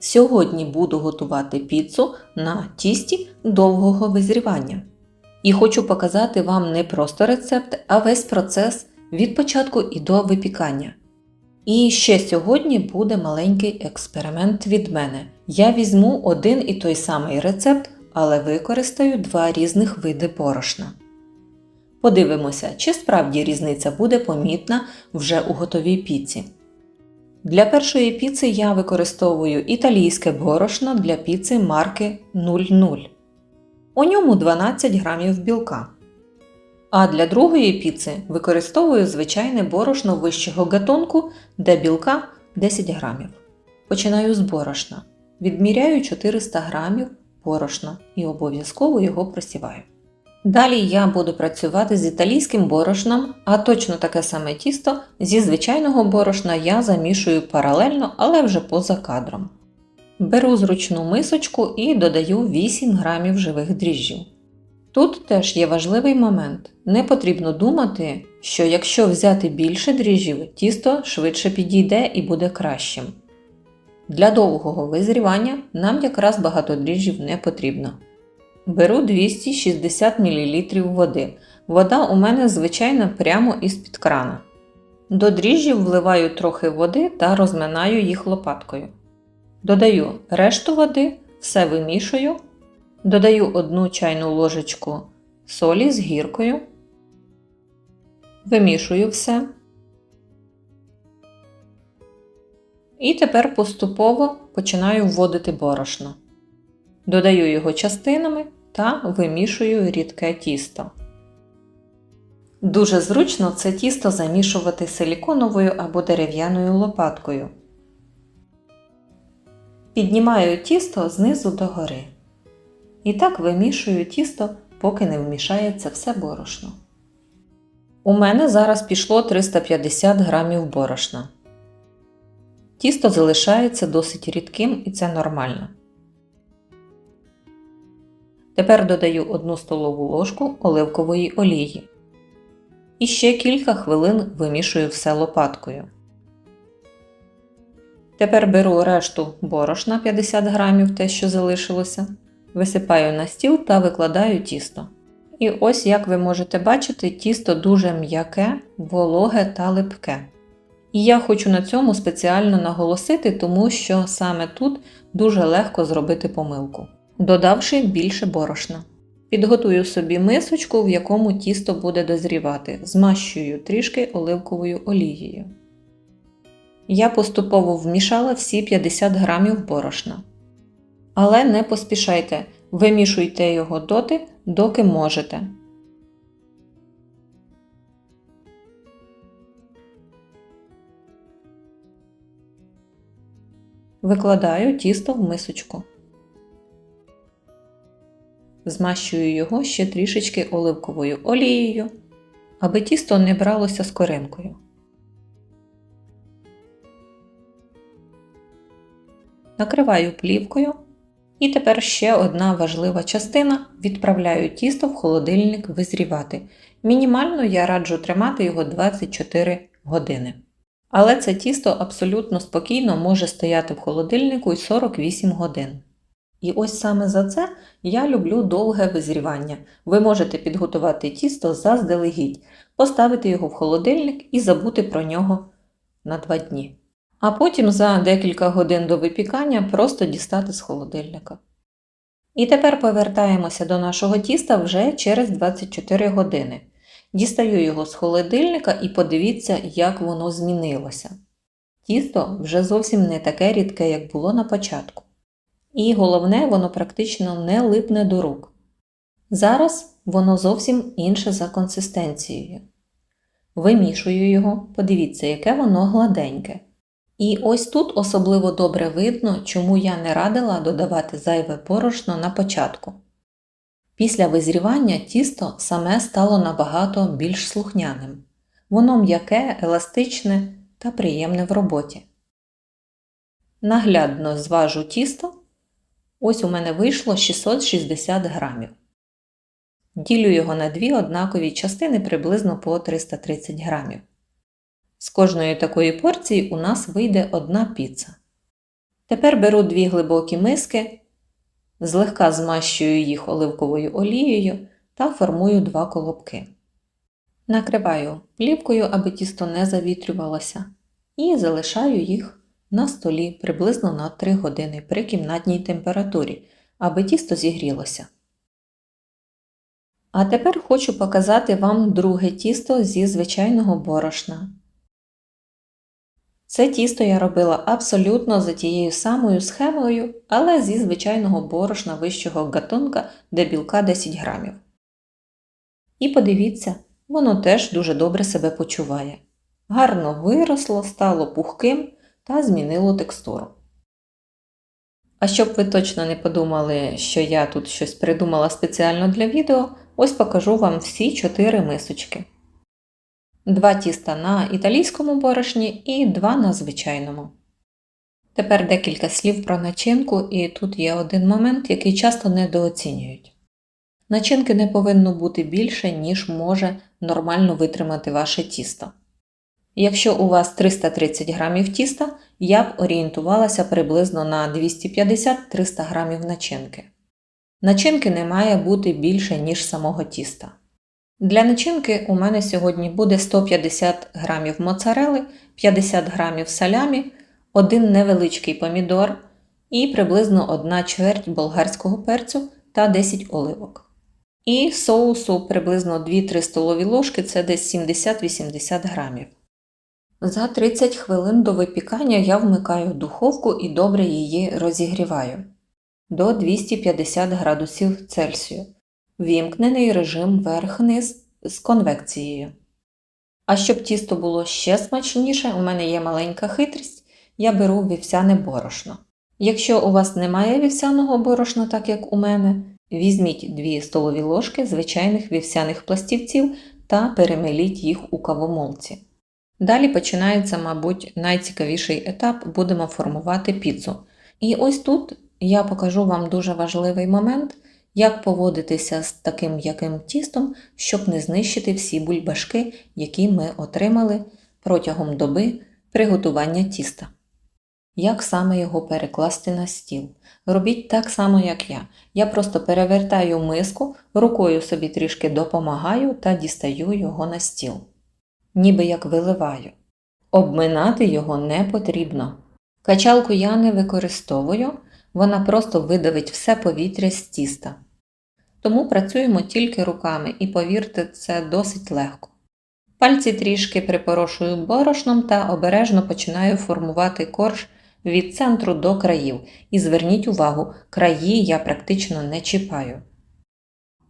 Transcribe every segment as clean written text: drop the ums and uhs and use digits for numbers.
Сьогодні буду готувати піцу на тісті довгого визрівання. І хочу показати вам не просто рецепт, а весь процес від початку і до випікання. І ще сьогодні буде маленький експеримент від мене. Я візьму один і той самий рецепт, але використаю два різних види борошна. Подивимося, чи справді різниця буде помітна вже у готовій піці. Для першої піци я використовую італійське борошно для піци марки 00. У ньому 12 грамів білка. А для другої піци використовую звичайне борошно вищого гатунку, де білка 10 грамів. Починаю з борошна. Відміряю 400 грамів борошна і обов'язково його просіваю. Далі я буду працювати з італійським борошном, а точно таке саме тісто зі звичайного борошна я замішую паралельно, але вже поза кадром. Беру зручну мисочку і додаю 8 грамів живих дріжджів. Тут теж є важливий момент. Не потрібно думати, що якщо взяти більше дріжджів, тісто швидше підійде і буде кращим. Для довгого визрівання нам якраз багато дріжджів не потрібно. Беру 260 мл води. Вода у мене звичайна прямо із-під крана. До дріжджів вливаю трохи води та розминаю їх лопаткою. Додаю решту води, все вимішую. Додаю 1 чайну ложечку солі з гіркою. Вимішую все. І тепер поступово починаю вводити борошно. Додаю його частинами та вимішую рідке тісто. Дуже зручно це тісто замішувати силіконовою або дерев'яною лопаткою. Піднімаю тісто знизу догори. І так вимішую тісто, поки не вмішається все борошно. У мене зараз пішло 350 грамів борошна. Тісто залишається досить рідким і це нормально. Тепер додаю 1 столову ложку оливкової олії. І ще кілька хвилин вимішую все лопаткою. Тепер беру решту борошна 50 грамів, те, що залишилося, висипаю на стіл та викладаю тісто. І ось, як ви можете бачити, тісто дуже м'яке, вологе та липке. І я хочу на цьому спеціально наголосити, тому що саме тут дуже легко зробити помилку, додавши більше борошна. Підготую собі мисочку, в якому тісто буде дозрівати, змащую трішки оливковою олією. Я поступово вмішала всі 50 грамів борошна. Але не поспішайте, вимішуйте його доти, доки можете. Викладаю тісто в мисочку. Змащую його ще трішечки оливковою олією, аби тісто не бралося скоринкою. Накриваю плівкою. І тепер ще одна важлива частина – відправляю тісто в холодильник визрівати. Мінімально я раджу тримати його 24 години. Але це тісто абсолютно спокійно може стояти в холодильнику й 48 годин. І ось саме за це я люблю довге визрівання. Ви можете підготувати тісто заздалегідь, поставити його в холодильник і забути про нього на 2 дні. А потім за декілька годин до випікання просто дістати з холодильника. І тепер повертаємося до нашого тіста вже через 24 години. Дістаю його з холодильника і подивіться, як воно змінилося. Тісто вже зовсім не таке рідке, як було на початку. І головне, воно практично не липне до рук. Зараз воно зовсім інше за консистенцією. Вимішую його, подивіться, яке воно гладеньке. І ось тут особливо добре видно, чому я не радила додавати зайве борошно на початку. Після визрівання тісто саме стало набагато більш слухняним. Воно м'яке, еластичне та приємне в роботі. Наглядно зважу тісто. Ось у мене вийшло 660 грамів. Ділю його на 2 однакові частини приблизно по 330 грамів. З кожної такої порції у нас вийде 1 піца. Тепер беру 2 глибокі миски, злегка змащую їх оливковою олією та формую 2 колобки. Накриваю плівкою, аби тісто не завітрювалося, і залишаю їх на столі приблизно на 3 години при кімнатній температурі, аби тісто зігрілося. А тепер хочу показати вам друге тісто зі звичайного борошна. Це тісто я робила абсолютно за тією самою схемою, але зі звичайного борошна вищого гатунка, де білка 10 грамів. І подивіться, воно теж дуже добре себе почуває. Гарно виросло, стало пухким та змінило текстуру. А щоб ви точно не подумали, що я тут щось придумала спеціально для відео, ось покажу вам всі 4 мисочки. 2 тіста на італійському борошні і 2 на звичайному. Тепер декілька слів про начинку, і тут є один момент, який часто недооцінюють. Начинки не повинно бути більше, ніж може нормально витримати ваше тісто. Якщо у вас 330 грамів тіста, я б орієнтувалася приблизно на 250-300 грамів начинки. Начинки не має бути більше, ніж самого тіста. Для начинки у мене сьогодні буде 150 грамів моцарели, 50 грамів салямі, 1 невеличкий помідор і приблизно 1 чверть болгарського перцю та 10 оливок. І соусу приблизно 2-3 столові ложки, це десь 70-80 грамів. За 30 хвилин до випікання я вмикаю духовку і добре її розігріваю до 250 градусів Цельсію. Вімкнений режим верх-низ з конвекцією. А щоб тісто було ще смачніше, у мене є маленька хитрість, я беру вівсяне борошно. Якщо у вас немає вівсяного борошна, так як у мене, візьміть 2 столові ложки звичайних вівсяних пластівців та перемеліть їх у кавомолці. Далі починається, мабуть, найцікавіший етап, будемо формувати піцу. І ось тут я покажу вам дуже важливий момент, як поводитися з таким м'яким тістом, щоб не знищити всі бульбашки, які ми отримали протягом доби приготування тіста. Як саме його перекласти на стіл? Робіть так само, як я. Я просто перевертаю миску, рукою собі трішки допомагаю та дістаю його на стіл. Ніби як виливаю. Обминати його не потрібно. Качалку я не використовую, вона просто видавить все повітря з тіста. Тому працюємо тільки руками і, повірте, це досить легко. Пальці трішки припорошую борошном та обережно починаю формувати корж від центру до країв. І зверніть увагу, краї я практично не чіпаю.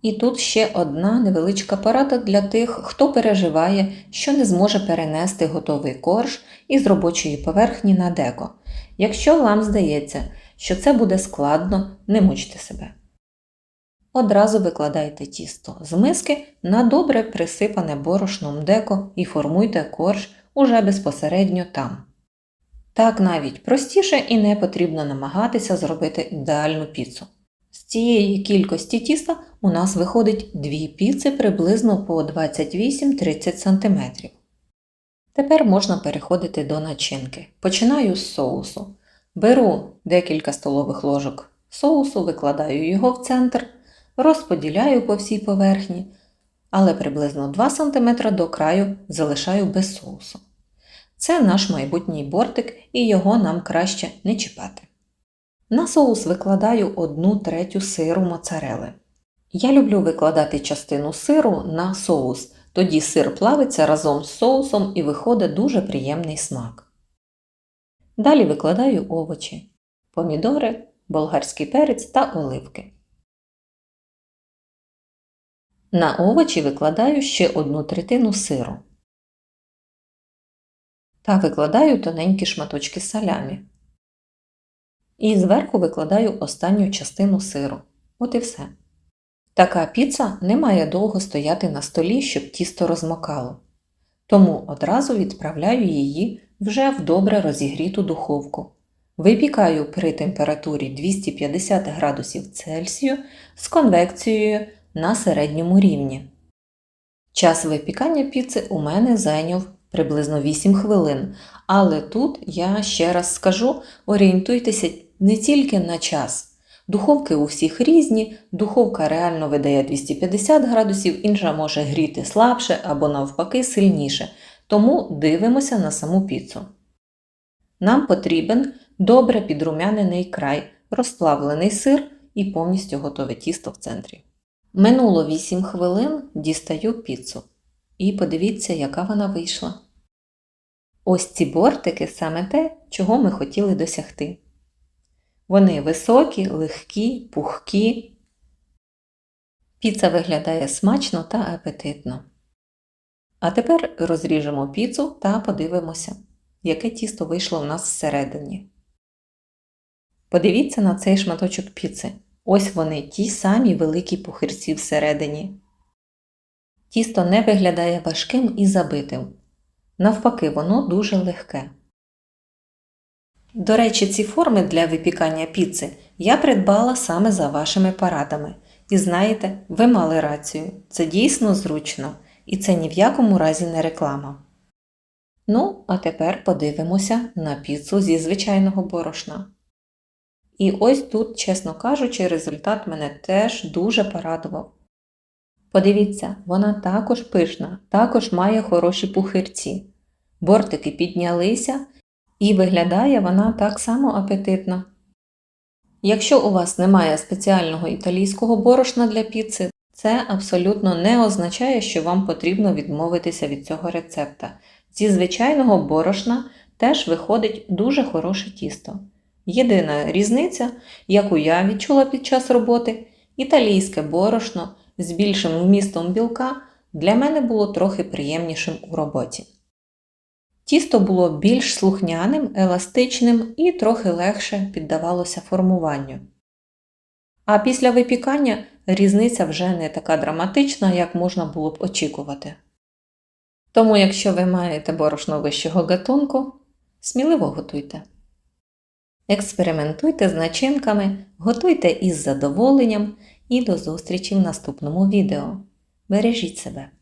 І тут ще одна невеличка порада для тих, хто переживає, що не зможе перенести готовий корж із робочої поверхні на деко. Якщо вам здається, що це буде складно, не мучте себе. Одразу викладайте тісто з миски на добре присипане борошном деко і формуйте корж уже безпосередньо там. Так навіть простіше і не потрібно намагатися зробити ідеальну піцу. З цієї кількості тіста у нас виходить 2 піци приблизно по 28-30 см. Тепер можна переходити до начинки. Починаю з соусу. Беру декілька столових ложок соусу, викладаю його в центр, розподіляю по всій поверхні, але приблизно 2 см до краю залишаю без соусу. Це наш майбутній бортик і його нам краще не чіпати. На соус викладаю 1/3 сиру моцарели. Я люблю викладати частину сиру на соус, тоді сир плавиться разом з соусом і виходить дуже приємний смак. Далі викладаю овочі, помідори, болгарський перець та оливки. На овочі викладаю ще 1/3 сиру. Та викладаю тоненькі шматочки салямі. І зверху викладаю останню частину сиру. От і все. Така піца не має довго стояти на столі, щоб тісто розмокало. Тому одразу відправляю її вже в добре розігріту духовку. Випікаю при температурі 250 градусів Цельсію з конвекцією на середньому рівні. Час випікання піци у мене зайняв приблизно 8 хвилин. Але тут я ще раз скажу, орієнтуйтеся не тільки на час. Духовки у всіх різні, духовка реально видає 250 градусів, інша може гріти слабше або навпаки сильніше. Тому дивимося на саму піцу. Нам потрібен добре підрум'янений край, розплавлений сир і повністю готове тісто в центрі. Минуло 8 хвилин, дістаю піцу. І подивіться, яка вона вийшла. Ось ці бортики саме те, чого ми хотіли досягти. Вони високі, легкі, пухкі. Піца виглядає смачно та апетитно. А тепер розріжемо піцу та подивимося, яке тісто вийшло в нас всередині. Подивіться на цей шматочок піци. Ось вони, ті самі великі пухирці всередині. Тісто не виглядає важким і забитим. Навпаки, воно дуже легке. До речі, ці форми для випікання піци я придбала саме за вашими порадами. І знаєте, ви мали рацію, це дійсно зручно, і це ні в якому разі не реклама. Ну, а тепер подивимося на піцу зі звичайного борошна. І ось тут, чесно кажучи, результат мене теж дуже порадував. Подивіться, вона також пишна, також має хороші пухирці. Бортики піднялися і виглядає вона так само апетитно. Якщо у вас немає спеціального італійського борошна для піци, це абсолютно не означає, що вам потрібно відмовитися від цього рецепта. Зі звичайного борошна теж виходить дуже хороше тісто. Єдина різниця, яку я відчула під час роботи, італійське борошно з більшим вмістом білка для мене було трохи приємнішим у роботі. Тісто було більш слухняним, еластичним і трохи легше піддавалося формуванню. А після випікання різниця вже не така драматична, як можна було б очікувати. Тому, якщо ви маєте борошно вищого гатунку, сміливо готуйте. Експериментуйте з начинками, готуйте із задоволенням і до зустрічі в наступному відео. Бережіть себе!